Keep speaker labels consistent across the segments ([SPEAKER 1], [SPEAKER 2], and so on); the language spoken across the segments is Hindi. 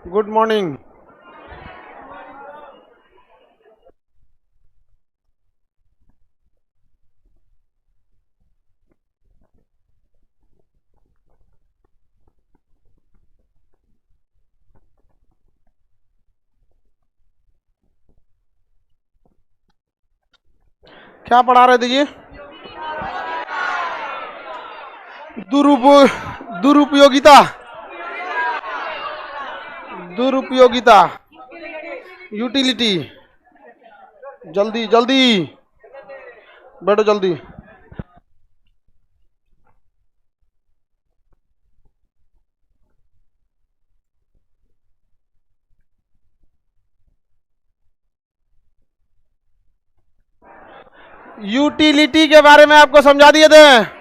[SPEAKER 1] Good morning. क्या पढ़ा रहे थे जी? दुरुपयोगिता, दुरुपयोगिता, यूटिलिटी। जल्दी जल्दी बैठो जल्दी। यूटिलिटी के बारे में आपको समझा दिए थे।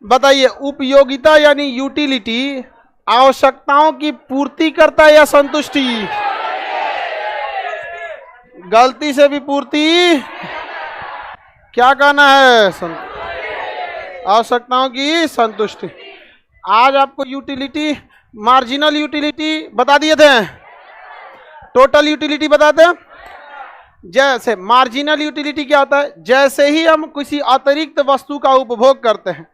[SPEAKER 1] बताइए, उपयोगिता यानी यूटिलिटी आवश्यकताओं की पूर्ति करता है या संतुष्टि? गलती से भी पूर्ति, क्या कहना है? आवश्यकताओं की संतुष्टि। आज आपको यूटिलिटी, मार्जिनल यूटिलिटी बता दिए थे, टोटल यूटिलिटी बताते हैं। जैसे मार्जिनल यूटिलिटी क्या होता है? जैसे ही हम किसी अतिरिक्त वस्तु का उपभोग करते हैं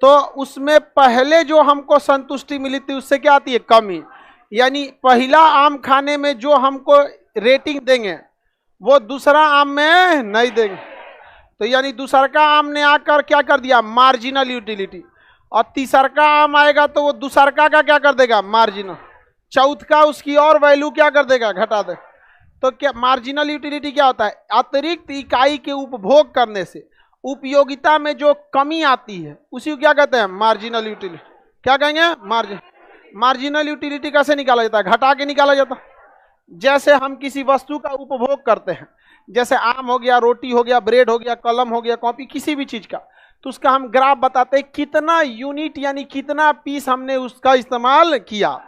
[SPEAKER 1] तो उसमें पहले जो हमको संतुष्टि मिली थी उससे क्या आती है? कमी। यानी पहला आम खाने में जो हमको रेटिंग देंगे वो दूसरा आम में नहीं देंगे। तो यानी दूसरा का आम ने आकर क्या कर दिया? Marginal utility. और तीसरा का आम आएगा तो वो दूसरा का क्या कर देगा? मार्जिनल। चौथ का उसकी और वैल्यू क्या कर देगा? घटा दे। तो क्या मार्जिनल यूटिलिटी क्या होता है? अतिरिक्त इकाई के उपभोग करने से उपयोगिता में जो कमी आती है उसी को क्या कहते हैं? Marginal utility. क्या कहेंगे? मार्जिनल यूटिलिटी कैसे निकाला जाता है? घटा के निकाला जाता है। जैसे हम किसी वस्तु का उपभोग करते हैं, जैसे आम हो गया, रोटी हो गया, ब्रेड हो गया, कलम हो गया, कॉपी, किसी भी चीज का, तो उसका हम ग्राफ बताते हैं कितना यूनिट यानी कितना पीस हमने उसका इस्तेमाल किया।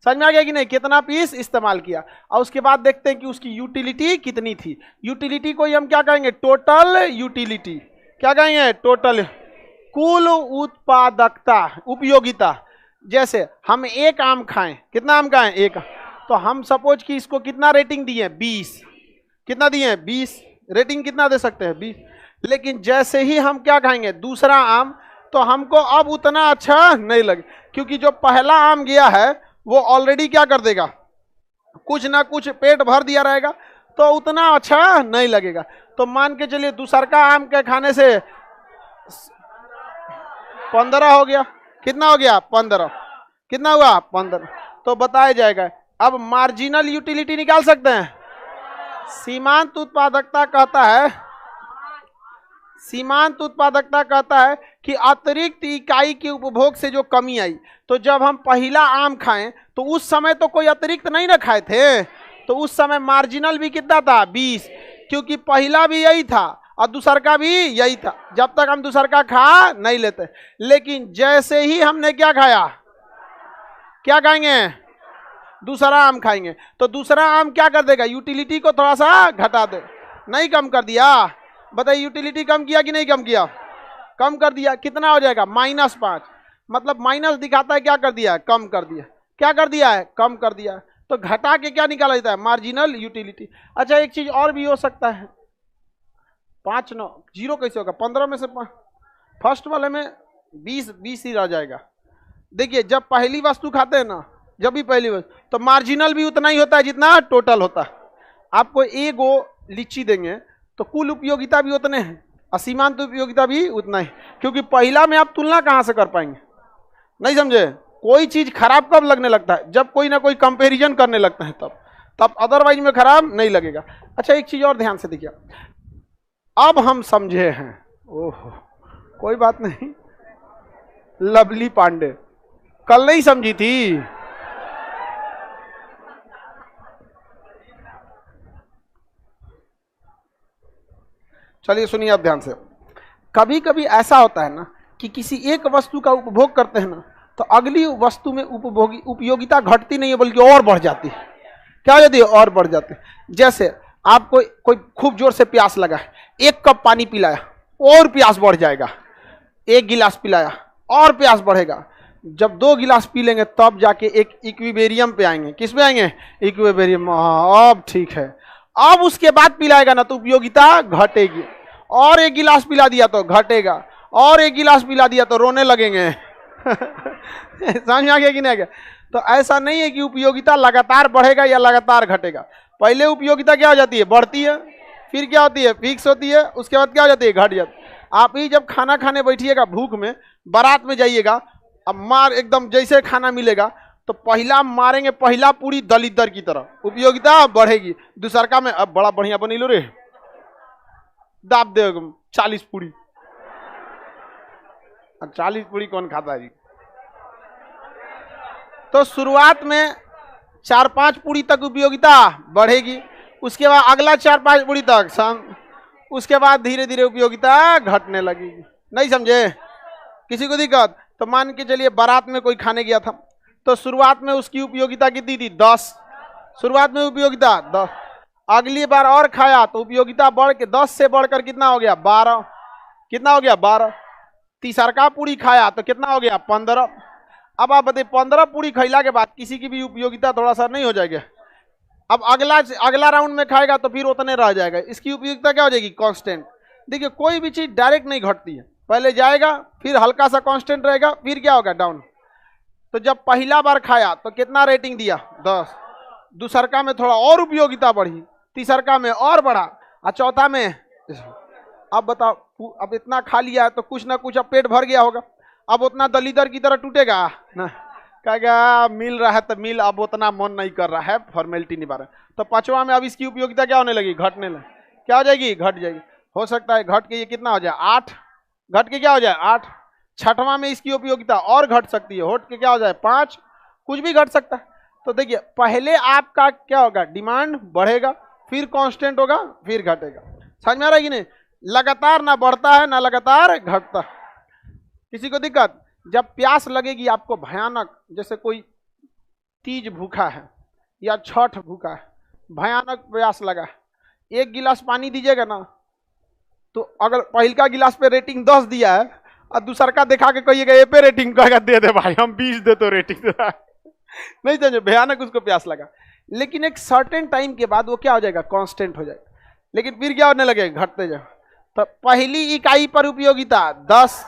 [SPEAKER 1] समझ में आ गया कि नहीं? कितना पीस इस्तेमाल किया। और उसके बाद देखते हैं कि उसकी यूटिलिटी कितनी थी। यूटिलिटी को हम क्या कहेंगे? Total utility. क्या कहेंगे? टोटल। कुल उत्पादकता, उपयोगिता। जैसे हम एक आम खाएं, कितना आम खाएं? एक। तो हम सपोज कि इसको कितना रेटिंग दिए? 20। कितना दिए? 20। रेटिंग कितना दे सकते हैं? 20। लेकिन जैसे ही हम क्या खाएंगे? दूसरा आम, तो हमको अब उतना अच्छा नहीं लगे, क्योंकि जो पहला आम गया है वो ऑलरेडी क्या कर देगा? कुछ ना कुछ पेट भर दिया रहेगा, तो उतना अच्छा नहीं लगेगा। तो मान के चलिए दूसरा का आम के खाने से 15 हो गया। कितना हो गया? 15। कितना हुआ? 15। तो बताया जाएगा। अब मार्जिनल यूटिलिटी निकाल सकते हैं। सीमांत उत्पादकता कहता है, सीमांत उत्पादकता कहता है कि अतिरिक्त इकाई के उपभोग से जो कमी आई। तो जब हम पहला आम खाएं तो उस समय तो कोई अतिरिक्त नहीं ना खाए थे, तो उस समय मार्जिनल भी कितना था? 20। क्योंकि पहला भी यही था और दूसरा का भी यही था, जब तक हम दूसरा का खा नहीं लेते। लेकिन जैसे ही हमने क्या खाया? क्या खाएंगे? दूसरा आम खाएंगे। तो दूसरा आम क्या कर देगा? यूटिलिटी को थोड़ा सा घटा दे। नहीं कम कर दिया? बताइए, यूटिलिटी कम किया कि नहीं कम किया? कम कर दिया। कितना हो जाएगा? -5। मतलब माइनस दिखाता है, क्या कर दिया? कम कर दिया। क्या कर दिया है? कम कर दिया। तो घटा के क्या निकाला जाता है? Marginal utility. अच्छा, एक चीज और भी हो सकता है। 5 9 0 कैसे होगा? 15 में से फर्स्ट वाले में 20 ही रह जाएगा। देखिए, जब पहली वस्तु खाते हैं ना, जब भी पहली वस्तु, तो मार्जिनल भी उतना ही होता है जितना टोटल होता है। आपको एक लीची देंगे तो कुल उपयोगिता भी उतने हैं, असीमांत उपयोगिता भी उतना ही, क्योंकि पहला में आप तुलना कहां से कर पाएंगे? नहीं समझे? कोई चीज खराब कब लगने लगता है? जब कोई ना कोई कंपैरिजन करने लगता है तब अदरवाइज में खराब नहीं लगेगा। अच्छा, एक चीज और ध्यान से देखिए, अब हम समझे हैं। ओहो, कोई बात नहीं। लवली पांडे कल नहीं समझी थी। चलिए सुनिए आप ध्यान से। कभी कभी ऐसा होता है ना कि किसी एक वस्तु का उपभोग करते हैं ना, तो अगली वस्तु में उपयोगिता घटती नहीं है बल्कि और बढ़ जाती है। क्या हो जाती है? और बढ़ जाती है। जैसे आपको कोई खूब जोर से प्यास लगा है, 1 कप पानी पिलाया और प्यास बढ़ जाएगा। 1 गिलास पिलाया और प्यास बढ़ेगा। जब 2 गिलास पी लेंगे तब जाके एक इक्विबेरियम पे आएंगे। किस पे आएंगे? इक्विबेरियम। हाँ, अब ठीक है। अब उसके बाद पिलाएगा ना तो उपयोगिता घटेगी। और 1 गिलास पिला दिया तो घटेगा, और 1 गिलास पिला दिया तो रोने लगेंगे। समझ में आ गया कि नहीं आ गया? तो ऐसा नहीं है कि उपयोगिता लगातार बढ़ेगा या लगातार घटेगा। पहले उपयोगिता क्या हो जाती है? बढ़ती है, फिर क्या होती है? फिक्स होती है, उसके बाद क्या हो जाती है? घट जाती है। आप ही जब खाना खाने बैठिएगा भूख में, बारात में जाइएगा, अब मार एकदम जैसे खाना मिलेगा तो पहला मारेंगे, पहला पूरी दलिदर की तरह, उपयोगिता बढ़ेगी। दूसरका में अब बड़ा बढ़िया बनी लो रे, दाब दे 40 पूरी। 40 पूरी कौन खाता है जी? तो शुरुआत में 4-5 पूरी तक उपयोगिता बढ़ेगी, उसके बाद अगला 4-5 पूरी तक संग, उसके बाद धीरे धीरे उपयोगिता घटने लगेगी। नहीं समझे? किसी को दिक्कत? तो मान के चलिए बारात में कोई खाने गया था, तो शुरुआत में उसकी उपयोगिता कितनी थी? 10। शुरुआत में उपयोगिता 10। अगली बार और खाया तो उपयोगिता बढ़ के 10 से बढ़कर कितना हो गया? 12। कितना हो गया? 12। तीसरका पूरी खाया तो कितना हो गया? 15। अब आप बताइए 15 पूरी खैला के बाद किसी की भी उपयोगिता थोड़ा सा नहीं हो जाएगा? अब अगला राउंड में खाएगा तो फिर उतने रह जाएगा। इसकी उपयोगिता क्या हो जाएगी? कांस्टेंट। देखिए कोई भी चीज डायरेक्ट नहीं घटती है, पहले जाएगा फिर हल्का सा कांस्टेंट रहेगा, फिर क्या होगा? डाउन। तो जब पहला बार खाया तो कितना रेटिंग दिया? 10। दूसरका में थोड़ा और उपयोगिता बढ़ी, तीसरका में और बढ़ा, और चौथा में। अब बताओ, अब इतना खा लिया तो कुछ ना कुछ अब पेट भर गया होगा, अब उतना दलिदर की तरह टूटेगा ना? कहेगा मिल रहा है तो मिल, अब उतना मन नहीं कर रहा है, फॉर्मेलिटी निभा रहा है। तो 5वां में अब इसकी उपयोगिता क्या होने लगी? घटने लगी। क्या हो जाएगी? घट जाएगी। हो सकता है घट के ये कितना हो जाए? 8। घट के क्या हो जाए? 8। 6वां में इसकी उपयोगिता और घट सकती है, होट के क्या हो जाए? 5। कुछ भी घट सकता है। तो देखिए पहले आपका क्या होगा? डिमांड बढ़ेगा, फिर कांस्टेंट होगा, फिर घटेगा। समझ में आ रहा है कि नहीं? लगातार ना बढ़ता है ना लगातार घटता है। किसी को दिक्कत? जब प्यास लगेगी आपको भयानक, जैसे कोई तीज भूखा है या छठ भूखा है, भयानक प्यास लगा है, 1 गिलास पानी दीजिएगा ना, तो अगर पहला गिलास पे रेटिंग 10 दिया है और दूसर का दिखा के कहिएगा ए पे रेटिंग, कहेगा दे दे भाई हम 20 दे तो रेटिंग दे। नहीं समझे? भयानक उसको प्यास लगा, लेकिन एक सर्टेन टाइम के बाद वो क्या हो जाएगा? कांस्टेंट हो जाएगा। लेकिन फिर क्या होने लगेगा? घटते जाए। तो पहली इकाई पर उपयोगिता 10,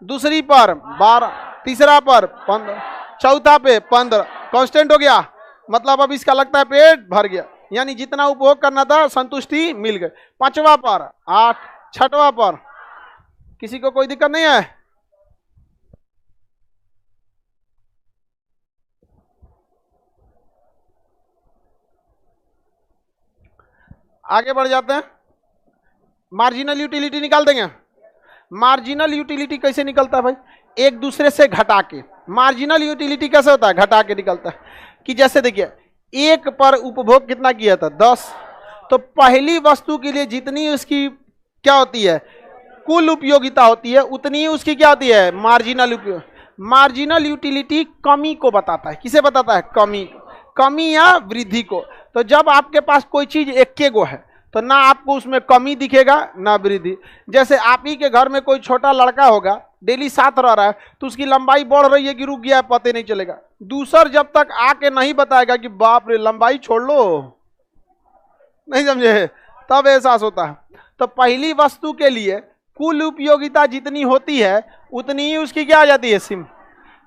[SPEAKER 1] दूसरी पर 12, तीसरा पर 15, चौथा पे 15, कांस्टेंट हो गया। मतलब अब इसका लगता है पेट भर गया, यानी जितना उपभोग करना था संतुष्टि मिल गई। 5वां पर 8, 6वां पर। किसी को कोई दिक्कत नहीं है? आगे बढ़ जाते हैं। मार्जिनल यूटिलिटी निकाल देंगे। मार्जिनल यूटिलिटी कैसे निकलता है भाई? एक दूसरे से घटा के। मार्जिनल यूटिलिटी कैसे होता है? घटा के निकलता है। कि जैसे देखिए 1 पर उपभोग कितना किया था? 10। तो पहली वस्तु के लिए जितनी उसकी क्या होती है? कुल उपयोगिता होती है, उतनी ही उसकी क्या होती है? मार्जिनल उपयोग। मार्जिनल यूटिलिटी कमी को बताता है। किसे बताता है? कमी। कमी या वृद्धि को। तो जब आपके पास कोई चीज एक गो है तो ना आपको उसमें कमी दिखेगा ना वृद्धि। जैसे आप ही के घर में कोई छोटा लड़का होगा, डेली साथ रह रहा है, तो उसकी लंबाई बढ़ रही है कि रुक गया है पता नहीं चलेगा। दूसर जब तक आके नहीं बताएगा कि बाप रे लंबाई छोड़ लो, नहीं समझे, तब एहसास होता है। तो पहली वस्तु के लिए कुल उपयोगिता जितनी होती है उतनी ही उसकी क्या आ जाती है? सिम।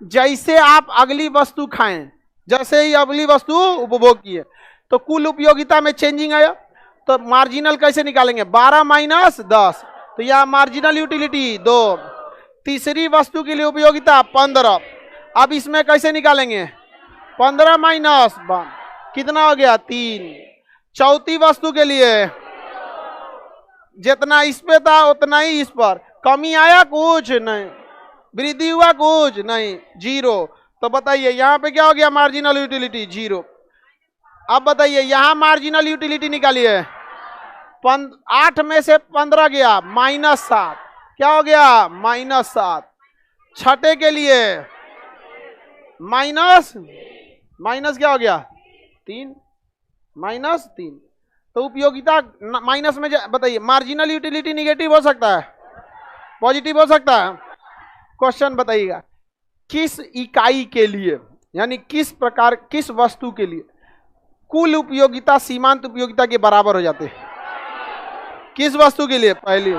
[SPEAKER 1] जैसे आप अगली वस्तु खाएं, जैसे ही अगली वस्तु उपभोग किए तो कुल उपयोगिता में चेंजिंग आया। तो मार्जिनल कैसे निकालेंगे? 12 माइनस 10, तो यह मार्जिनल यूटिलिटी 2। तीसरी वस्तु के लिए उपयोगिता 15। अब इसमें कैसे निकालेंगे? 15 माइनस 1 कितना हो गया? 3। चौथी वस्तु के लिए जितना इस पे था उतना ही इस पर, कमी आया कुछ नहीं, वृद्धि हुआ कुछ नहीं, 0। तो बताइए यहाँ पे क्या हो गया? Marginal utility 0। अब बताइए यहाँ मार्जिनल यूटिलिटी निकालिए। 8 में से 15 गया, -7, क्या हो गया? -7। छठे के लिए माइनस क्या हो गया? 3, -3। तो उपयोगिता माइनस में बताइए, मार्जिनल यूटिलिटी निगेटिव हो सकता है, पॉजिटिव हो सकता है? क्वेश्चन बताइएगा, किस इकाई के लिए यानी किस प्रकार किस वस्तु के लिए कुल उपयोगिता सीमांत उपयोगिता के बराबर हो जाते हैं? किस वस्तु के लिए? पहली।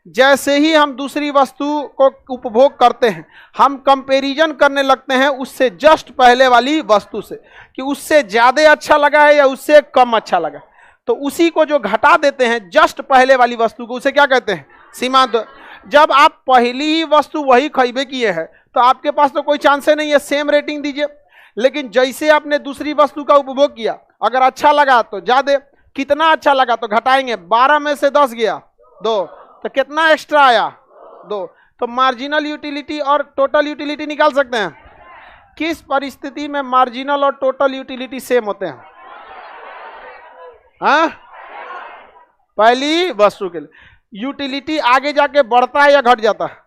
[SPEAKER 1] जैसे ही हम दूसरी वस्तु को उपभोग करते हैं हम कंपैरिजन करने लगते हैं उससे जस्ट पहले वाली वस्तु से कि उससे ज्यादा अच्छा लगा है या उससे कम अच्छा लगा, तो उसी को जो घटा देते हैं जस्ट पहले वाली वस्तु को, उसे क्या कहते हैं? सीमांत। जब आप पहली ही वस्तु वही खरीदे किए हैं तो आपके पास तो कोई चांस नहीं है, सेम रेटिंग दीजिए। लेकिन जैसे आपने दूसरी वस्तु का उपभोग किया, अगर अच्छा लगा तो ज्यादा, कितना अच्छा लगा तो घटाएंगे, 12 में से 10 गया 2, तो कितना एक्स्ट्रा आया? 2। तो मार्जिनल यूटिलिटी और टोटल यूटिलिटी निकाल सकते हैं। किस परिस्थिति में मार्जिनल और टोटल यूटिलिटी सेम होते हैं? हाँ, पहली वस्तु के लिए। यूटिलिटी आगे जाके बढ़ता है या घट जाता है?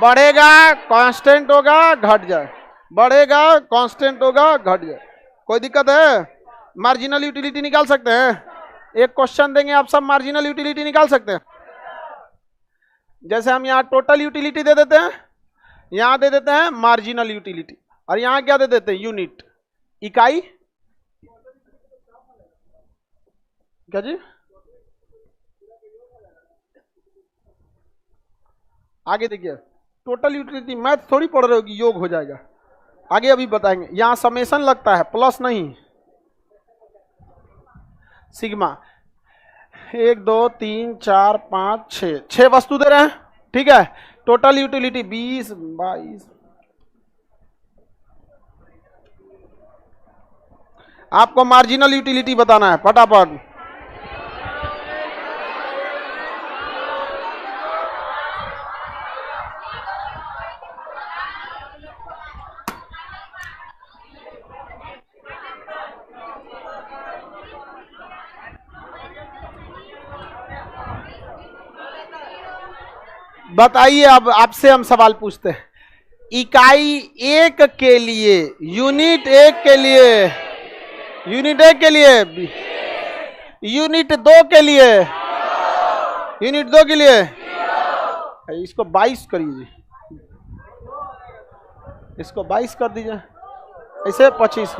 [SPEAKER 1] बढ़ेगा, कांस्टेंट होगा, घट जाए, बढ़ेगा, कांस्टेंट होगा, घट जाए। कोई दिक्कत है? मार्जिनल यूटिलिटी निकाल सकते हैं। एक क्वेश्चन देंगे, आप सब मार्जिनल यूटिलिटी निकाल सकते हैं। जैसे हम यहाँ टोटल यूटिलिटी दे देते हैं, यहाँ दे देते हैं मार्जिनल यूटिलिटी, और यहाँ क्या दे देते हैं? यूनिट, इकाई। क्या जी? आगे देखिए, टोटल यूटिलिटी मैथ थोड़ी पढ़ रहे हो कि योग हो जाएगा, आगे अभी बताएंगे। यहाँ समेशन लगता है, प्लस नहीं, सिग्मा। 1 2 3 4 5 6, 6 वस्तु दे रहे हैं, ठीक है। Total utility 20 22। आपको मार्जिनल यूटिलिटी बताना है फटाफट। बताइए, अब आपसे हम सवाल पूछते हैं। इकाई 1 के लिए, यूनिट 1 के लिए, यूनिट 1 के लिए, यूनिट 2 के लिए, यूनिट 2 के लिए, इसको 22 करिए, इसको 22 कर दीजिए, ऐसे 25।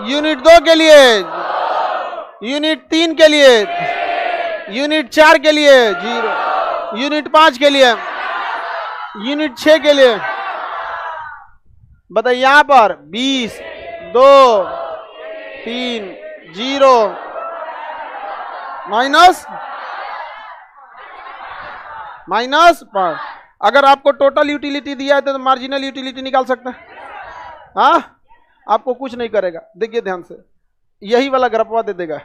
[SPEAKER 1] यूनिट 2 के लिए, यूनिट 3 के लिए, यूनिट 4 के लिए 0, यूनिट 5 के लिए, यूनिट 6 के लिए। बताइए, यहां पर 20 2 3 0 माइनस माइनस 5। अगर आपको टोटल यूटिलिटी दिया है तो मार्जिनल यूटिलिटी निकाल सकते हैं। हाँ, आपको कुछ नहीं करेगा, देखिए ध्यान से, यही वाला ग्राफवा दे देगा,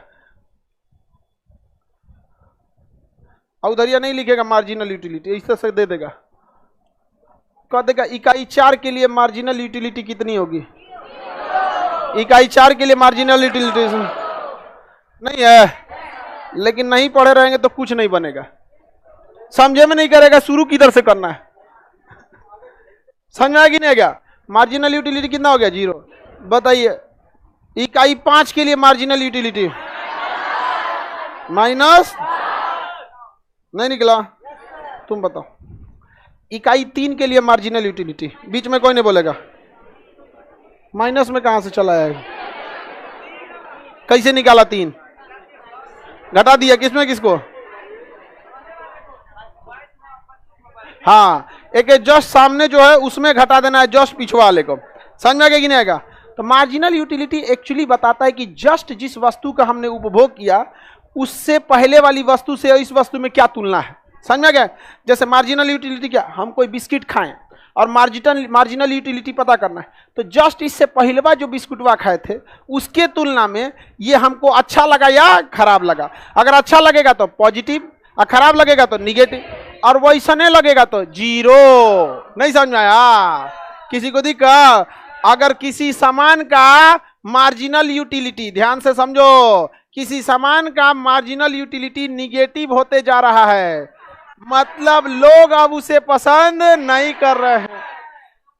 [SPEAKER 1] उधरिया नहीं लिखेगा मार्जिनल यूटिलिटी, इस तरह से दे देगा, कह देगा इकाई 4 के लिए मार्जिनल यूटिलिटी कितनी होगी। इकाई 4 के लिए मार्जिनल यूटिलिटी नहीं है, लेकिन नहीं पढ़े रहेंगे तो कुछ नहीं बनेगा, समझे में नहीं करेगा, शुरू किधर से करना है, समझ में आया कि नहीं गया? मार्जिनल यूटिलिटी कितना हो गया? 0। बताइए, इकाई 5 के लिए मार्जिनल यूटिलिटी माइनस, नहीं निकला, तुम बताओ। इकाई 3 के लिए मार्जिनल यूटिलिटी, बीच में कोई नहीं बोलेगा, माइनस में कहां से चला है? कैसे निकाला? 3 घटा दिया, किसमें किसको? हाँ, एक जस्ट सामने जो है उसमें घटा देना है, जस्ट पिछवा वाले को, समझ में आ गया कि नहीं आएगा? तो मार्जिनल यूटिलिटी एक्चुअली बताता है कि जस्ट जिस वस्तु का हमने उपभोग किया उससे पहले वाली वस्तु से इस वस्तु में क्या तुलना है, समझ में आ गया? जैसे मार्जिनल यूटिलिटी क्या, हम कोई बिस्किट खाएं और मार्जिनल यूटिलिटी पता करना है, तो जस्ट इससे पहले जो बिस्कुटवा खाए थे उसके तुलना में ये हमको अच्छा लगा या खराब लगा। अगर अच्छा लगेगा तो पॉजिटिव, और खराब लगेगा तो निगेटिव, और वैसा नहीं लगेगा तो 0। नहीं समझ में आया? किसी को दिक्कत? अगर किसी सामान का मार्जिनल यूटिलिटी, ध्यान से समझो, किसी सामान का मार्जिनल यूटिलिटी निगेटिव होते जा रहा है, मतलब लोग अब उसे पसंद नहीं कर रहे हैं।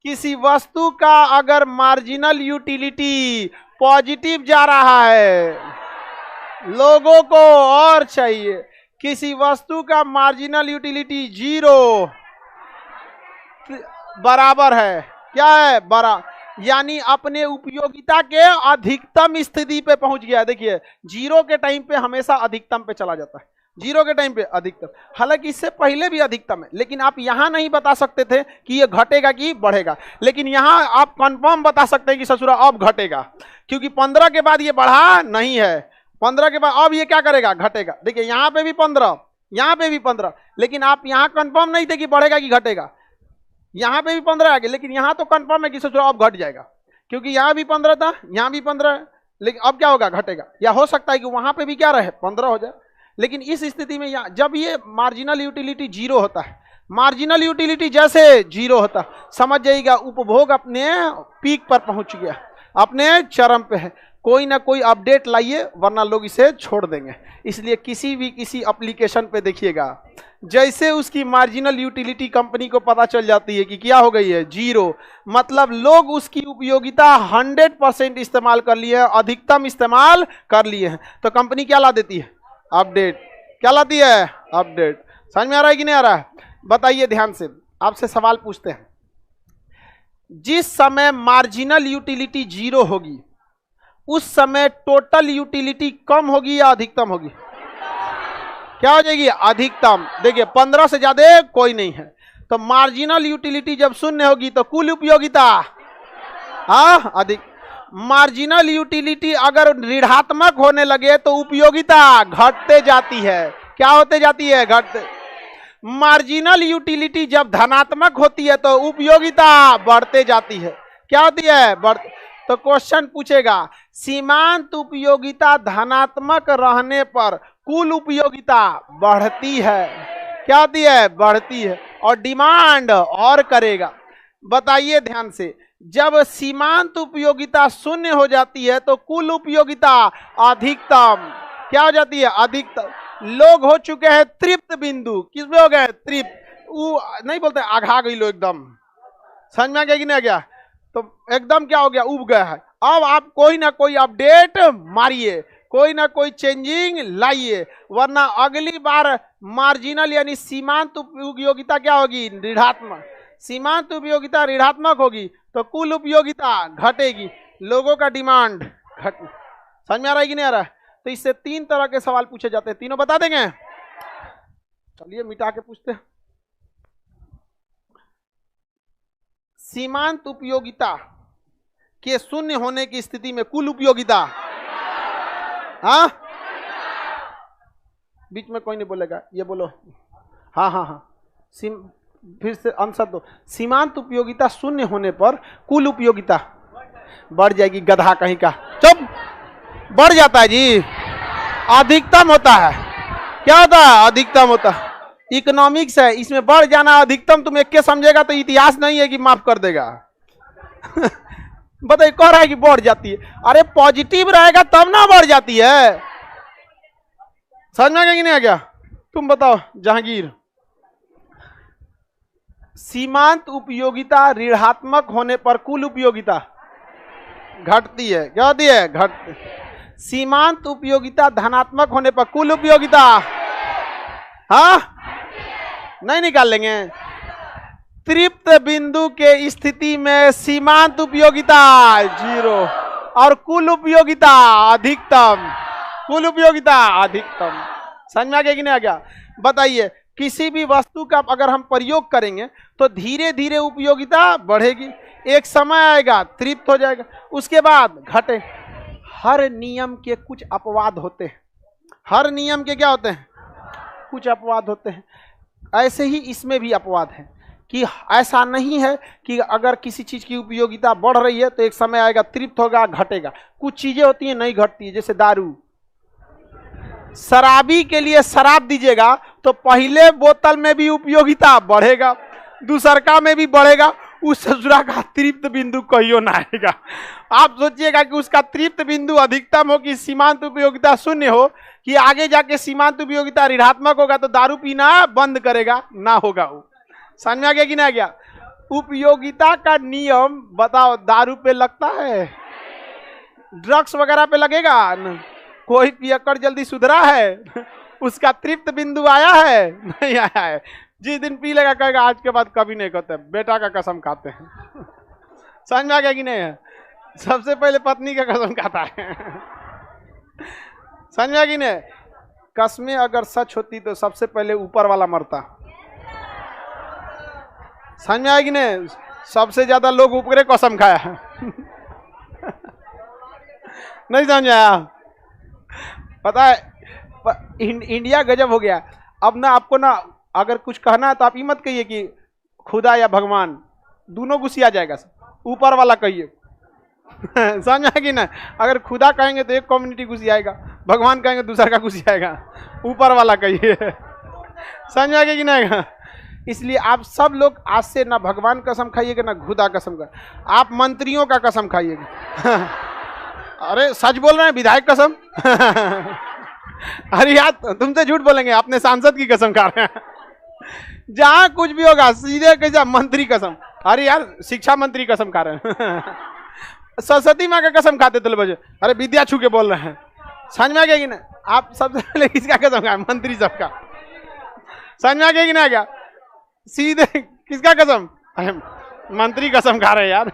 [SPEAKER 1] किसी वस्तु का अगर मार्जिनल यूटिलिटी पॉजिटिव जा रहा है, लोगों को और चाहिए। किसी वस्तु का मार्जिनल यूटिलिटी 0, बराबर है, क्या है यानी अपने उपयोगिता के अधिकतम स्थिति पे पहुंच गया। देखिए जीरो के टाइम पे हमेशा अधिकतम पे चला जाता है, जीरो के टाइम पे अधिकतम, हालांकि इससे पहले भी अधिकतम है, लेकिन आप यहां नहीं बता सकते थे कि ये घटेगा कि बढ़ेगा, लेकिन यहां आप कंफर्म बता सकते हैं कि ससुरा अब घटेगा, क्योंकि 15 के बाद ये बढ़ा नहीं है, 15 के बाद अब ये क्या करेगा, घटेगा। देखिए यहां पे भी 15, यहां पे भी 15, लेकिन आप यहां कंफर्म नहीं थे कि बढ़ेगा कि घटेगा। यहां पे भी 15 आ गए, लेकिन यहां तो कंफर्म है कि ससुरा अब घट जाएगा, क्योंकि यहां भी 15 था, यहां भी 15 है, लेकिन अब क्या होगा, घटेगा। या हो सकता है कि वहां पे भी क्या रहे, 15 हो जाए। लेकिन इस स्थिति में जब ये मार्जिनल यूटिलिटी जीरो होता है, मार्जिनल यूटिलिटी जैसे जीरो होता, समझ जाइएगा उपभोग अपने पीक पर पहुंच गया, अपने चरम पे है। कोई ना कोई अपडेट लाइए, वरना लोग इसे छोड़ देंगे। इसलिए किसी एप्लीकेशन पे देखिएगा, जैसे उसकी मार्जिनल यूटिलिटी कंपनी को पता चल जाती है कि क्या हो गई है, जीरो, मतलब लोग उसकी उपयोगिता 100% इस्तेमाल कर लिए हैं, अधिकतम इस्तेमाल कर लिए हैं, तो कंपनी क्या ला देती है, अपडेट। क्या लाती है, अपडेट। समझ में आ रहा है कि नहीं आ रहा है, बताइए ध्यान से, आपसे सवाल पूछते हैं। जिस समय मार्जिनल यूटिलिटी जीरो होगी, उस समय टोटल यूटिलिटी कम होगी या अधिकतम होगी, क्या हो जाएगी, अधिकतम। देखिए 15 से ज्यादा कोई नहीं है, तो मार्जिनल यूटिलिटी जब शून्य होगी तो कुल उपयोगिता अधिक। मार्जिनल यूटिलिटी अगर ऋणात्मक होने लगे तो उपयोगिता घटते जाती है। क्या होते जाती है, घटते। मार्जिनल यूटिलिटी जब धनात्मक होती है तो उपयोगिता बढ़ते जाती है। क्या होती है, बढ़ते। तो क्वेश्चन पूछेगा, सीमांत उपयोगिता धनात्मक रहने पर कुल उपयोगिता बढ़ती है, क्या होती है, बढ़ती है, और डिमांड और करेगा। बताइए ध्यान से, जब सीमांत उपयोगिता शून्य हो जाती है तो कुल उपयोगिता अधिकतम क्या हो जाती है, अधिकतम। लोग हो चुके हैं तृप्त बिंदु, किसमें हो गए, तृप्त। वो नहीं बोलते आघा गई लो, एकदम समझ में आ गया कि नहीं आ गया, तो एकदम क्या हो गया, उब गया है। अब आप कोई ना कोई अपडेट मारिए, कोई ना कोई चेंजिंग लाइए, वरना अगली बार मार्जिनल यानी सीमांत उपयोगिता क्या होगी, ऋणात्मक। सीमांत उपयोगिता ऋणात्मक होगी तो कुल उपयोगिता घटेगी, लोगों का डिमांड घट। समझ में आ रहा है कि नहीं आ रहा है। तो इससे 3 तरह के सवाल पूछे जाते हैं, तीनों बता देंगे। चलिए मिटा के पूछते हैं। सीमांत उपयोगिता के शून्य होने की स्थिति में कुल उपयोगिता, हाँ, बीच में कोई नहीं बोलेगा, ये बोलो, हाँ हाँ हाँ, फिर से आंसर दो। सीमांत उपयोगिता शून्य होने पर कुल उपयोगिता बढ़ जाएगी, गधा कहीं का, चुप, बढ़ जाता है जी, अधिकतम होता है। क्या होता है, अधिकतम होता है। इकोनॉमिक्स है, इसमें बढ़ जाना अधिकतम तुम एक के समझेगा तो इतिहास नहीं है कि माफ कर देगा। बताइए, कह रहा है कि बढ़ जाती है, अरे पॉजिटिव रहेगा तब ना बढ़ जाती है। समझ में आ गया कि नहीं आ गया, तुम बताओ जहांगीर। सीमांत उपयोगिता ऋणात्मक होने पर कुल उपयोगिता घटती है, क्या होती है, घटती। सीमांत उपयोगिता धनात्मक होने पर कुल उपयोगिता, हाँ, नहीं निकाल लेंगे। तृप्त बिंदु के स्थिति में सीमांत उपयोगिता जीरो और कुल उपयोगिता अधिकतम, कुल उपयोगिता अधिकतम। समझ में आ गया कि नहीं आ गया। बताइए, किसी भी वस्तु का अगर हम प्रयोग करेंगे तो धीरे धीरे उपयोगिता बढ़ेगी, एक समय आएगा तृप्त हो जाएगा, उसके बाद घटे। हर नियम के कुछ अपवाद होते हैं, हर नियम के क्या होते हैं, कुछ अपवाद होते हैं। ऐसे ही इसमें भी अपवाद है कि ऐसा नहीं है कि अगर किसी चीज की उपयोगिता बढ़ रही है तो एक समय आएगा तृप्त होगा, घटेगा। कुछ चीजें होती हैं नहीं घटती है, जैसे दारू। शराबी के लिए शराब दीजिएगा तो पहले बोतल में भी उपयोगिता बढ़ेगा, दूसरका में भी बढ़ेगा, उस ससुरा का तृप्त बिंदु कहियो ना आएगा। आप सोचिएगा कि उसका तृप्त बिंदु अधिकतम हो कि सीमांत उपयोगिता शून्य हो, कि आगे जाके सीमांत उपयोगिता ऋणात्मक होगा तो दारू पीना बंद करेगा, ना होगा वो। समझ में आ गया कि नहीं आ गया। उपयोगिता का नियम बताओ, दारू पे लगता है, ड्रग्स वगैरह पे लगेगा न? कोई पियक्कड़ जल्दी सुधरा है, उसका तृप्त बिंदु आया है, नहीं आया है। जिस दिन पी लेगा कहेगा आज के बाद कभी नहीं करते, बेटा का कसम खाते हैं। समझ में आ गया कि नहीं है? सबसे पहले पत्नी का कसम खाता है। समझ में आ गई नहीं? कसमें अगर सच होती तो सबसे पहले ऊपर वाला मरता। समझ में आएगी नहीं? सबसे ज्यादा लोग ऊपरे कसम खाया है। नहीं समझ आया? पता है इंडिया गजब हो गया। अब ना आपको ना अगर कुछ कहना है तो आप ये मत कहिए कि खुदा या भगवान, दोनों गुस्सिया जाएगा, ऊपर वाला कहिए। समझ आएगी ना? अगर खुदा कहेंगे तो एक कम्युनिटी गुस्सियाएगा, भगवान कहेंगे दूसरा का गुस्सियाएगा, ऊपर वाला कहिए। समझ आएगा कि नहीं? इसलिए आप सब लोग आज से ना भगवान कसम खाइएगा ना खुदा कसम का, आप मंत्रियों का कसम खाइएगा। अरे सच बोल रहे हैं, विधायक कसम। अरे यार तुमसे झूठ बोलेंगे, अपने सांसद की कसम खा रहे हैं। जहां कुछ भी होगा सीधे कैसा मंत्री कसम। अरे यार शिक्षा मंत्री कसम खा रहे हैं। सरस्वती माँ का कसम खाते थे बजे, अरे विद्या छू के बोल रहे हैं। समझ में आ गया कि ना? आप सबसे पहले किसका कसम खाए? मंत्री सबका। समझ में आ गया कि ना? क्या सीधे किसका कसम? अरे मंत्री कसम खा रहे हैं यार,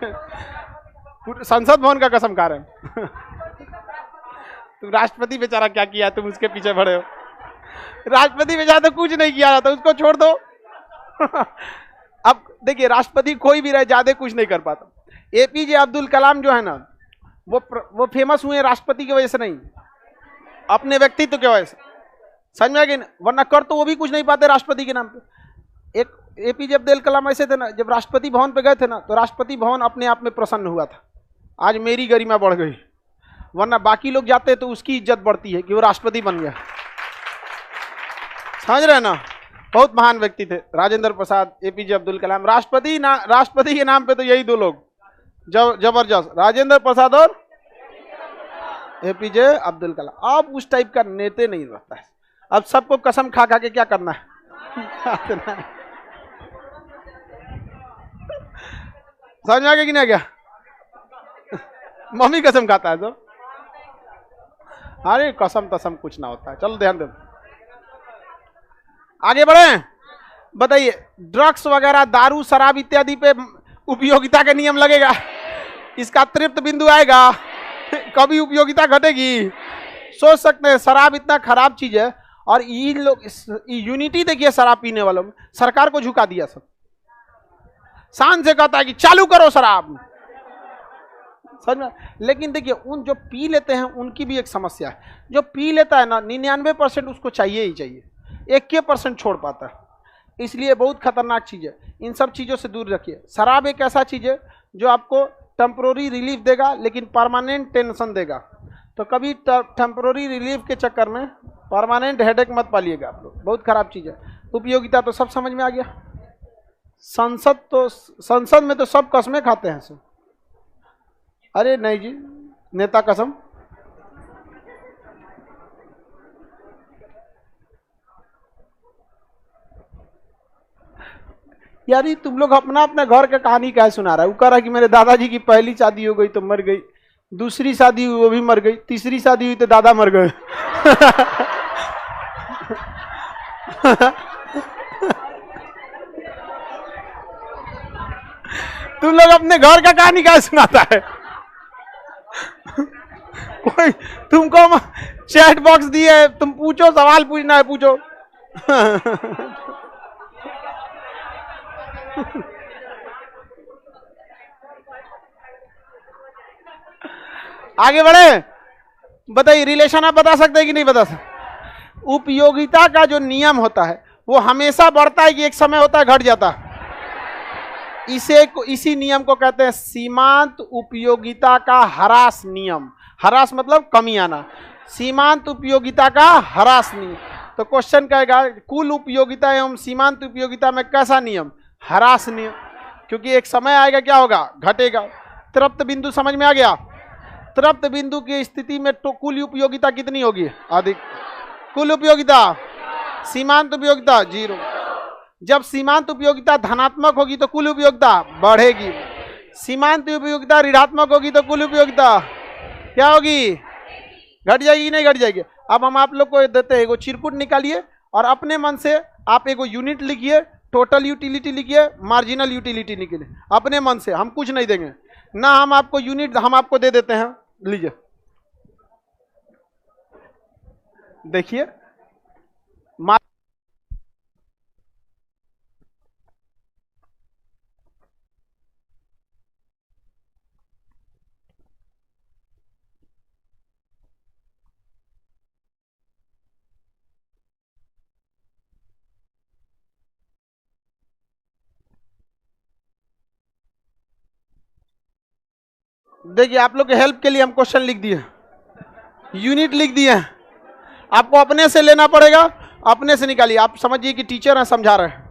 [SPEAKER 1] संसद भवन का कसम खा रहे हैं। तुम राष्ट्रपति बेचारा क्या किया, तुम उसके पीछे पड़े हो। राष्ट्रपति बेचारा तो कुछ नहीं किया था, उसको छोड़ दो। अब देखिए राष्ट्रपति कोई भी रहे ज्यादा कुछ नहीं कर पाता। एपीजे अब्दुल कलाम जो है ना, वो फेमस हुए राष्ट्रपति की वजह से नहीं, अपने व्यक्तित्व की वजह से। समझ में आ गया? वरना कर तो वो भी कुछ नहीं पाते राष्ट्रपति के नाम पे। एक एपीजे अब्दुल कलाम ऐसे थे ना, जब राष्ट्रपति भवन पे गए थे ना, तो राष्ट्रपति भवन अपने आप में प्रसन्न हुआ था, आज मेरी गरिमा बढ़ गई। वरना बाकी लोग जाते तो उसकी इज्जत बढ़ती है कि वो राष्ट्रपति बन गया। समझ रहे ना? बहुत महान व्यक्ति थे राजेंद्र प्रसाद, एपीजे अब्दुल कलाम। राष्ट्रपति के नाम पे तो यही दो लोग जबरदस्त, राजेंद्र प्रसाद और एपीजे अब्दुल कलाम। अब उस टाइप का नेता नहीं रहता है। अब सबको कसम खा खा के क्या करना है? समझ में आ गया कि नहीं? क्या मम्मी कसम खाता है सब? अरे कसम तसम कुछ ना होता है। चलो ध्यान दो, आगे बढ़े। बताइए ड्रग्स वगैरह, दारू, शराब इत्यादि पे उपयोगिता के नियम लगेगा? इसका तृप्त बिंदु आएगा? कभी उपयोगिता घटेगी? सोच सकते हैं शराब इतना खराब चीज है, और ये लोग यूनिटी देखिए शराब पीने वालों में, सरकार को झुका दिया सब। शान से कहता है कि चालू करो शराब। समझ में? लेकिन देखिए उन जो पी लेते हैं उनकी भी एक समस्या है। जो पी लेता है ना 99% उसको चाहिए ही चाहिए, 1% छोड़ पाता है। इसलिए बहुत खतरनाक चीज है, इन सब चीजों से दूर रखिए। शराब एक ऐसा चीज है जो आपको टेम्पोररी रिलीफ देगा लेकिन परमानेंट टेंशन देगा। तो कभी टेम्पोररी रिलीफ के चक्कर में परमानेंट हेडेक मत पालिएगा आप लोग, बहुत खराब चीज है। उपयोगिता तो सब समझ में आ गया। संसद में तो सब कसमें खाते हैं सब। अरे नहीं जी, नेता कसम। यार तुम लोग अपना अपना घर का कहानी क्या सुना रहा है? वो कह रहा है कि मेरे दादाजी की पहली शादी हो गई तो मर गई, दूसरी शादी हुई वो भी मर गई, तीसरी शादी हुई तो दादा मर गए। तुम लोग अपने घर का कहानी क्या सुनाता है? कोई तुमको चैट बॉक्स दिए, तुम पूछो, सवाल पूछना है पूछो। आगे बढ़े। बताइए रिलेशन आप बता सकते हैं कि नहीं बता सकते? उपयोगिता का जो नियम होता है वो हमेशा बढ़ता है कि एक समय होता है घट जाता है? इसी नियम को कहते हैं सीमांत उपयोगिता का ह्रास नियम। ह्रास मतलब कमी आना, सीमांत उपयोगिता का ह्रास नियम। तो क्वेश्चन कहेगा कुल उपयोगिता एवं सीमांत उपयोगिता में कैसा नियम? ह्रास नियम। क्योंकि एक समय आएगा क्या होगा? घटेगा। तृप्त बिंदु समझ में आ गया? तृप्त बिंदु की स्थिति में तो कुल उपयोगिता कितनी होगी? अधिक। कुल उपयोगिता, सीमांत उपयोगिता 0। जब सीमांत उपयोगिता धनात्मक होगी तो कुल उपयोगिता बढ़ेगी, सीमांत उपयोगिता ऋणात्मक होगी तो कुल उपयोगिता क्या होगी? घट जाएगी। नहीं घट जाएगी। अब हम आप लोग को देते हैं, एगो चिरकुट निकालिए और अपने मन से आप एगो यूनिट लिखिए टोटल यूटिलिटी लिखिए, मार्जिनल यूटिलिटी लिखिए अपने मन से, हम कुछ नहीं देंगे ना, हम आपको यूनिट हम आपको दे देते हैं, लीजिए देखिए। देखिए आप लोग के हेल्प के लिए हम क्वेश्चन लिख दिए, यूनिट लिख दिए हैं, आपको अपने से लेना पड़ेगा, अपने से निकालिए। आप समझिए कि टीचर हैं, समझा रहे हैं।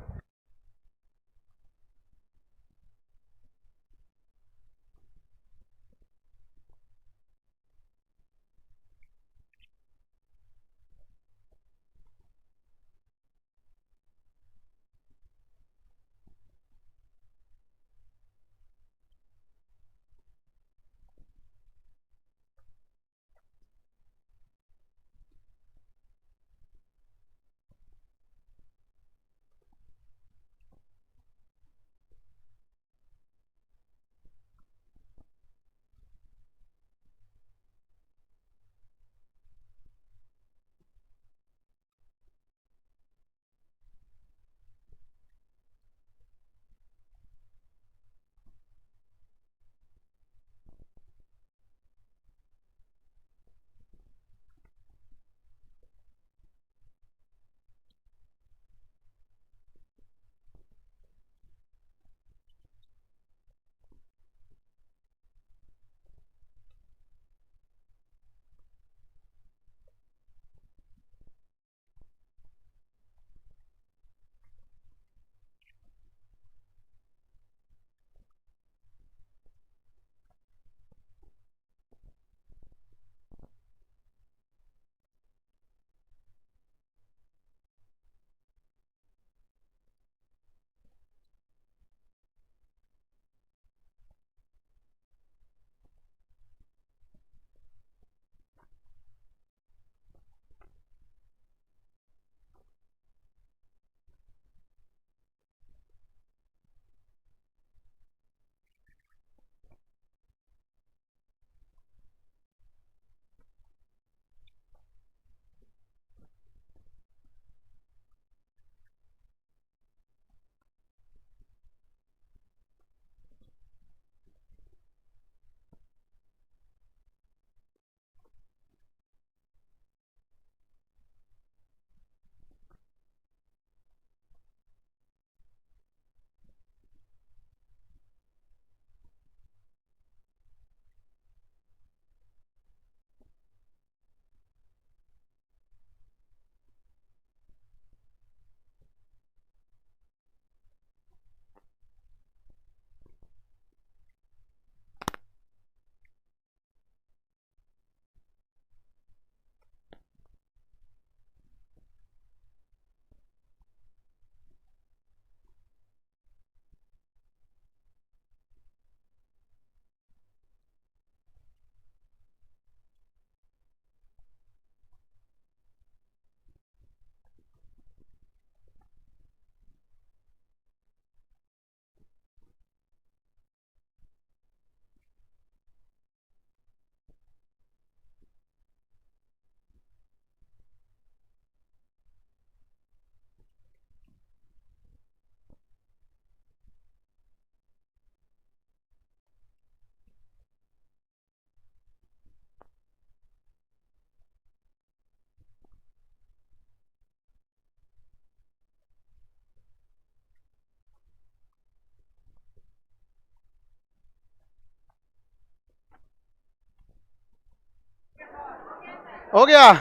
[SPEAKER 1] हो गया,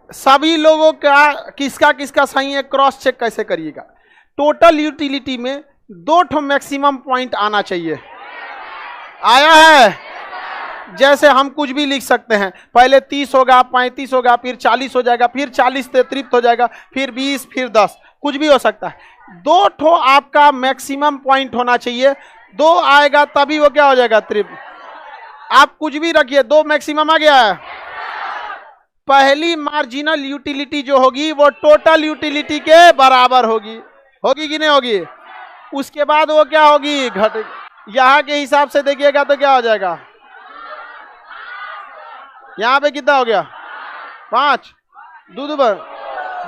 [SPEAKER 1] सभी लोगों का किसका किसका सही है क्रॉस चेक कैसे करिएगा। टोटल यूटिलिटी में 2 ठो मैक्सिमम पॉइंट आना चाहिए, आया है? जैसे हम कुछ भी लिख सकते हैं, पहले 30 होगा, 35 होगा, फिर 40 हो जाएगा, फिर 40 से तृप्त हो जाएगा, फिर 20, फिर 10, कुछ भी हो सकता है। 2 ठो आपका मैक्सिमम पॉइंट होना चाहिए, 2 आएगा तभी वो क्या हो जाएगा, तृप्त। आप कुछ भी रखिए, 2 मैक्सिमम आ गया है। पहली मार्जिनल यूटिलिटी जो होगी वो टोटल यूटिलिटी के बराबर होगी, होगी कि नहीं होगी? उसके बाद वो क्या होगी? घट। यहां के हिसाब से देखिएगा तो क्या हो जाएगा? यहां पे कितना हो गया? 5, 2 बार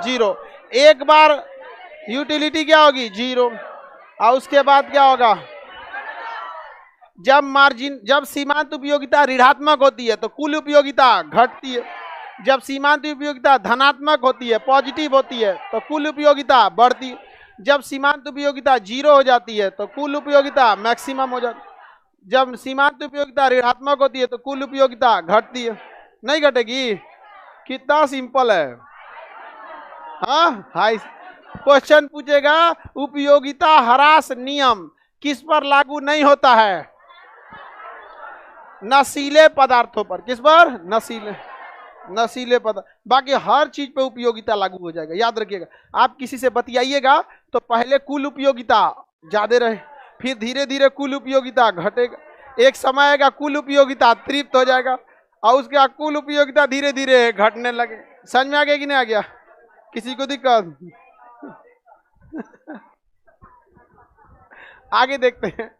[SPEAKER 1] 0। एक बार यूटिलिटी क्या होगी? 0। और उसके बाद क्या होगा? जब सीमांत उपयोगिता ऋणात्मक होती है तो कुल उपयोगिता घटती है। जब सीमांत उपयोगिता धनात्मक होती है, पॉजिटिव होती है, तो कुल उपयोगिता बढ़ती है। जब सीमांत उपयोगिता 0 हो जाती है तो कुल उपयोगिता मैक्सिमम हो जाती है। जब सीमांत उपयोगिता ऋणात्मक होती है तो कुल उपयोगिता घटती है। नहीं घटेगी? कितना सिंपल है। हाँ, हाई क्वेश्चन पूछेगा उपयोगिता ह्रास नियम किस पर लागू नहीं होता है? नशीले पदार्थों पर। किस पर? नशीले पदार्थ। बाकी हर चीज पे उपयोगिता लागू हो जाएगा, याद रखिएगा। आप किसी से बतियाइएगा तो पहले कुल उपयोगिता ज्यादा रहे, फिर धीरे धीरे कुल उपयोगिता घटेगा। एक समय आएगा कुल उपयोगिता तृप्त हो जाएगा और उसके बाद कुल उपयोगिता धीरे धीरे घटने लगे। समझ में आ गया कि नहीं आ गया? किसी को दिक्कत? आगे देखते हैं।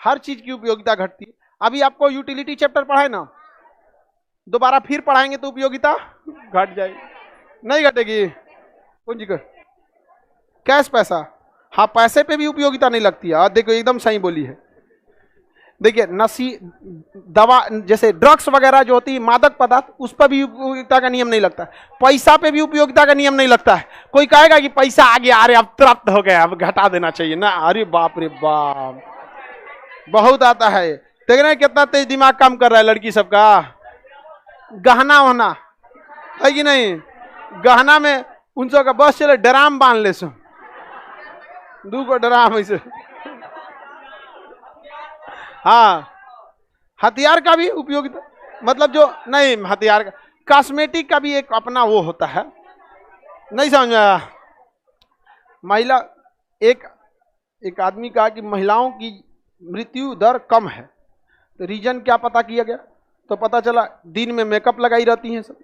[SPEAKER 1] हर चीज की उपयोगिता घटती है। अभी आपको यूटिलिटी चैप्टर पढ़ाए ना, दोबारा फिर पढ़ाएंगे तो उपयोगिता घट जाएगी, नहीं घटेगी? कौन जी कर? कैश पैसा, हाँ पैसे पे भी उपयोगिता नहीं लगती है। देखो एकदम सही बोली है। देखिए दवा जैसे ड्रग्स वगैरह जो होती है, मादक पदार्थ, उस पर भी उपयोगिता का नियम नहीं लगता है। पैसा पे भी उपयोगिता का नियम नहीं लगता है। कोई कहेगा कि पैसा आ गया, अरे अब तृप्त हो गया, अब घटा देना चाहिए ना। अरे बाप रे बाप, बहुत आता है। देख रहे हैं कितना तेज दिमाग काम कर रहा है लड़की सबका। गहना होना है कि नहीं? गहना में उन सब का बस चले ड्राम बांध ले, सो 2 को ड्राम ऐसे। हाँ, हथियार का भी उपयोगिता, मतलब जो नहीं हथियार का, कॉस्मेटिक का भी एक अपना वो होता है। नहीं समझ आया? महिला एक आदमी कहा कि महिलाओं की मृत्यु दर कम है, तो रीजन क्या पता किया गया तो पता चला दिन में मेकअप लगाई रहती हैं सब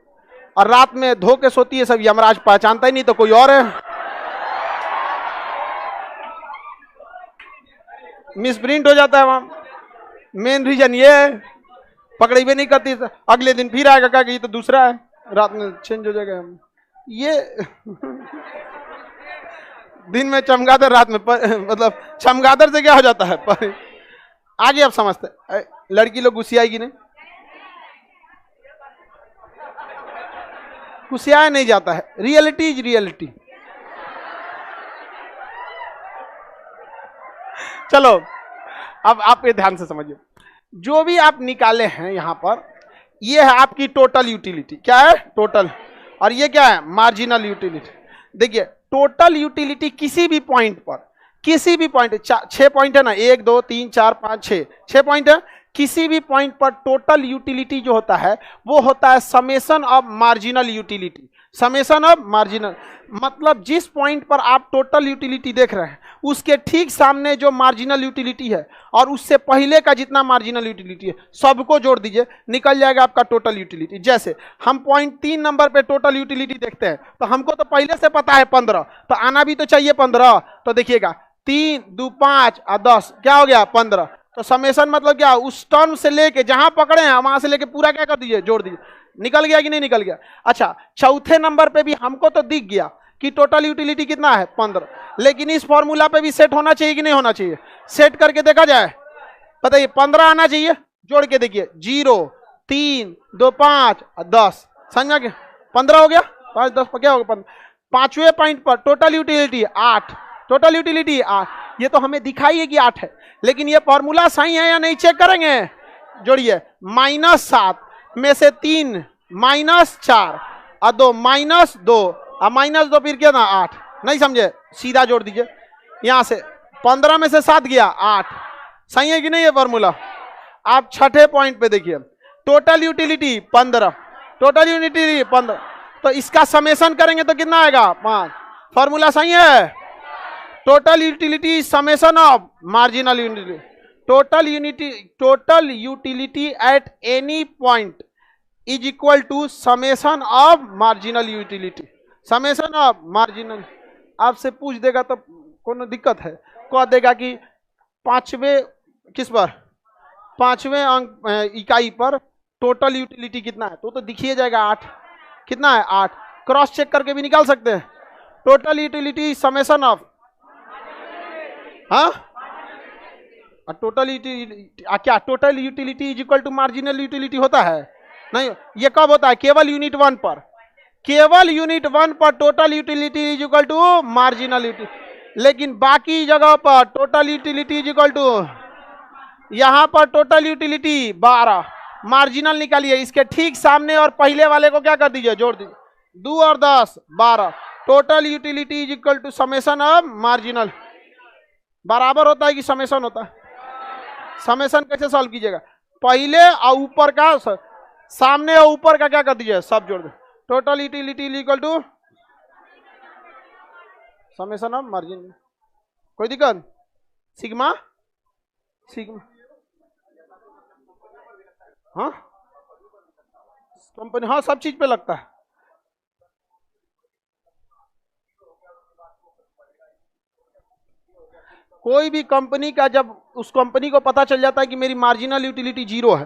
[SPEAKER 1] और रात में धो के सोती है सब। यमराज पहचानता ही नहीं तो कोई और है। मिसप्रिंट हो जाता है वहां। मेन रीजन ये है, पकड़ी भी नहीं करती, अगले दिन फिर आएगा क्या कि ये तो दूसरा है, रात में चेंज हो जाएगा। ये दिन में चमगादड़, रात में मतलब चमगादड़ से क्या हो जाता है। आगे आप समझते, लड़की लोग गुस्सियाएगी नहीं, गुस्सियाया नहीं जाता है। Reality is reality. चलो अब आप ये ध्यान से समझिए, जो भी आप निकाले हैं यहां पर, ये है आपकी टोटल यूटिलिटी। क्या है? टोटल। और ये क्या है? Marginal utility. देखिए टोटल यूटिलिटी किसी भी पॉइंट पर, किसी भी पॉइंट, 6 पॉइंट है ना, 1 2 3 4 5 6 पॉइंट है। किसी भी पॉइंट पर टोटल यूटिलिटी जो होता है वो होता है summation of marginal utility. Summation of marginal मतलब जिस पॉइंट पर आप टोटल यूटिलिटी देख रहे हैं उसके ठीक सामने जो मार्जिनल यूटिलिटी है और उससे पहले का जितना मार्जिनल यूटिलिटी है सबको जोड़ दीजिए, निकल जाएगा आपका टोटल यूटिलिटी। जैसे हम पॉइंट 3 नंबर पे टोटल यूटिलिटी देखते हैं तो हमको तो पहले से पता है 15, तो आना भी तो चाहिए 15। तो देखिएगा 3 2 5 और 10 क्या हो गया? 15। तो समेशन मतलब क्या? उस टर्म से लेके जहां पकड़े हैं वहां से लेके पूरा क्या कर दीजिए? जोड़ दीजिए। निकल गया कि नहीं निकल गया? अच्छा, चौथे नंबर पे भी हमको तो दिख गया कि टोटल यूटिलिटी कितना है? 15। लेकिन इस फॉर्मूला पे भी सेट होना चाहिए कि नहीं होना चाहिए? सेट करके देखा जाए, बताइए 15 आना चाहिए। जोड़ के देखिए 0 3 2 5 और 10, समझ में आ गया? 15 हो गया। 5 10 क्या हो गया? 15। पांचवें पॉइंट पर टोटल यूटिलिटी 8, टोटल यूटिलिटी 8। ये तो हमें दिखाई है कि 8 है, लेकिन ये फॉर्मूला सही है या नहीं चेक करेंगे। जोड़िए, -7 में से 3 -4 और 2 -2 और -2 फिर क्या ना 8। नहीं समझे? सीधा जोड़ दीजिए यहां से। 15 में से 7 गया 8। सही है कि नहीं ये फॉर्मूला? आप छठे पॉइंट पे देखिए, टोटल यूटिलिटी 15, टोटल यूटिलिटी 15, तो इसका समेशन करेंगे तो कितना आएगा? 5। फॉर्मूला सही है। Total utility summation of marginal utility. Total utility at any point is equal to summation of marginal utility. Summation of marginal आपसे पूछ देगा तो कोनो दिक्कत है, कह देगा कि पांचवें अंक इकाई पर टोटल यूटिलिटी कितना है, तो दिखिए जाएगा 8। कितना है? 8। क्रॉस चेक करके भी निकाल सकते हैं। टोटल यूटिलिटी समेशन ऑफ, हाँ, टोटल यूटिलिटी क्या total utility is equal to marginal utility होता है? नहीं, ये कब होता है? केवल यूनिट 1 पर। केवल यूनिट 1 पर total utility is equal to marginal utility, लेकिन बाकी जगह पर total utility is equal to, यहां पर टोटल यूटिलिटी 12, मार्जिनल निकालिए, इसके ठीक सामने और पहले वाले को क्या कर दीजिए? जोड़ दीजिए, 2 और 10 12। Total utility is equal to summation of marginal. बराबर होता है कि समेशन होता है? समेशन कैसे सॉल्व कीजिएगा? पहले और ऊपर का, सामने और ऊपर का क्या कर दीजिए? सब जोड़ दो। Total utility equal to summation of margin. कोई दिक्कत? सिग्मा हाँ, कंपनी, हाँ, सब चीज पे लगता है। कोई भी कंपनी का जब उस कंपनी को पता चल जाता है कि मेरी मार्जिनल यूटिलिटी 0 है,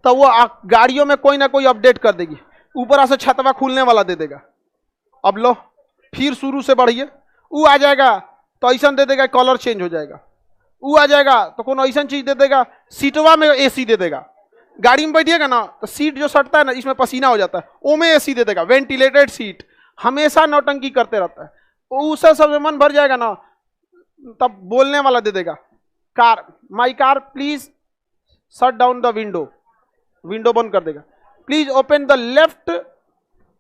[SPEAKER 1] तो वो गाड़ियों में कोई ना कोई अपडेट कर देगी, ऊपर से छतवा खुलने वाला दे देगा। अब लो फिर शुरू से बढ़िए, वो आ जाएगा तो ऐसा दे देगा, कलर चेंज हो जाएगा। वो आ जाएगा तो कौन ऐसा चीज दे देगा, सीटवा में एसी दे देगा। गाड़ी में बैठिएगा ना तो सीट जो सटता है ना, इसमें पसीना हो जाता है, वो में एसी दे देगा, वेंटिलेटेड सीट। हमेशा नौटंकी करते रहता है, उससे सब मन भर जाएगा ना, तब बोलने वाला दे देगा, car, my car please shut down the window, window बंद कर देगा। Please open the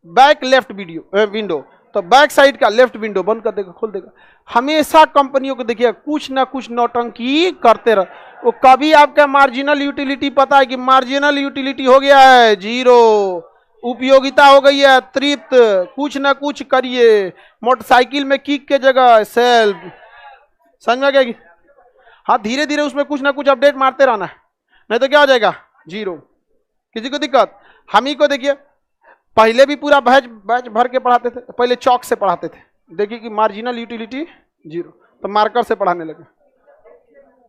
[SPEAKER 1] back left window, तो बैक साइड का लेफ्ट विंडो बंद कर देगा, खोल देगा। हमेशा कंपनियों को देखिए कुछ ना कुछ नौटंकी करते रह। वो कभी आपका मार्जिनल यूटिलिटी पता है कि मार्जिनल यूटिलिटी हो गया है 0, उपयोगिता हो गई है तृप्त, कुछ ना कुछ करिए। मोटरसाइकिल में किक के जगह सेल्फ, समझ में गया? हाँ, धीरे धीरे उसमें कुछ ना कुछ अपडेट मारते रहना है, नहीं तो क्या हो जाएगा? 0। किसी को दिक्कत? हम ही को देखिए, पहले भी पूरा बैच भर के पढ़ाते थे, पहले चौक से पढ़ाते थे, देखिए कि मार्जिनल यूटिलिटी 0, तो मार्कर से पढ़ाने लगे।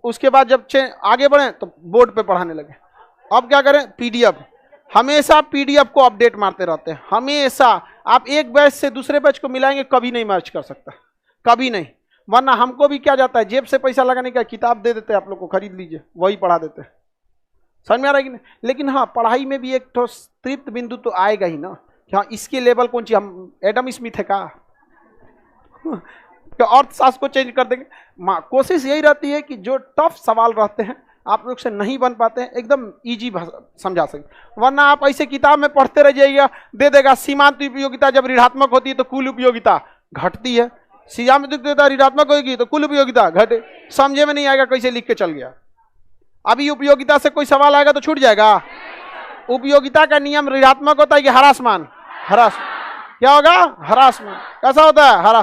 [SPEAKER 1] उसके बाद जब आगे बढ़े तो बोर्ड पे पढ़ाने लगे। अब क्या करें? पीडीएफ। हमेशा पीडीएफ को अपडेट मारते रहते हैं, हमेशा। आप एक बैच से दूसरे बैच को मिलाएंगे, कभी नहीं मैच कर सकता, कभी नहीं। वरना हमको भी क्या जाता है, जेब से पैसा लगाने का, किताब दे देते हैं आप लोग को, खरीद लीजिए, वही पढ़ा देते हैं। समझ में आ रहा है कि नहीं? लेकिन हाँ, पढ़ाई में भी एक तो तृप्त बिंदु तो आएगा ही ना, कि हाँ इसके लेवल कौन सी, हम एडम स्मिथ है का तो अर्थशास्त्र को चेंज कर देंगे। कोशिश यही रहती है कि जो टफ सवाल रहते हैं आप लोग से नहीं बन पाते हैं, एकदम इजी समझा सके। वरना आप ऐसे किताब में पढ़ते रह जाइएगा, दे देगा सीमांत उपयोगिता जब ऋणात्मक होती है तो कुल उपयोगिता घटती है, सीमांत उपयोगिता ऋणात्मक होगी तो कुल उपयोगिता घटे। समझे में नहीं आएगा कैसे लिख के चल गया। अभी उपयोगिता से कोई सवाल आएगा तो छूट जाएगा। उपयोगिता का नियम ऋणात्मक होता है कि हरासमान, क्या होगा? हरासमान। कैसा होता है? हरा।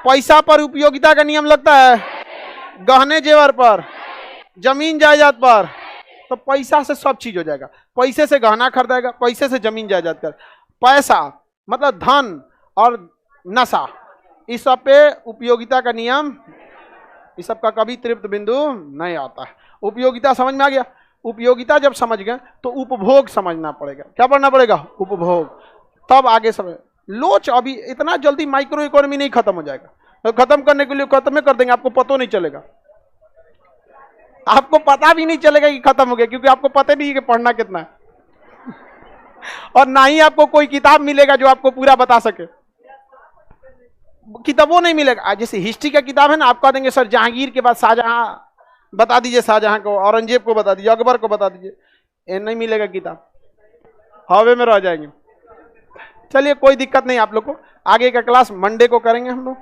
[SPEAKER 1] पैसा पर उपयोगिता का नियम लगता है, गहने जेवर पर, जमीन जायदाद पर, तो पैसा से सब चीज हो जाएगा। पैसे से गहना खरीदेगा, पैसे से जमीन जायदाद कर। पैसा मतलब धन और नशा, इस सब पे उपयोगिता का नियम, इस सब का कभी तृप्त बिंदु नहीं आता है। उपयोगिता समझ में आ गया? उपयोगिता जब समझ गए तो उपभोग समझना पड़ेगा। क्या पढ़ना पड़ेगा? उपभोग, तब आगे समझ। लोच अभी इतना जल्दी माइक्रो इकोनॉमी नहीं खत्म हो जाएगा, तो खत्म करने के लिए खत्म कर देंगे, आपको पता नहीं चलेगा, आपको पता भी नहीं चलेगा कि खत्म हो गया, क्योंकि आपको पता नहीं है कि पढ़ना कितना है और ना ही आपको कोई किताब मिलेगा जो आपको पूरा बता सके। किताबों नहीं मिलेगा। जैसे हिस्ट्री का किताब है ना, आप कह देंगे सर जहांगीर के बाद शाहजहां बता दीजिए, शाहजहां को, औरंगजेब को बता दीजिए, अकबर को बता दीजिए, ये नहीं मिलेगा किताब, हवे में रह जाएंगे। चलिए कोई दिक्कत नहीं, आप लोग को आगे का क्लास मंडे को करेंगे हम लोग।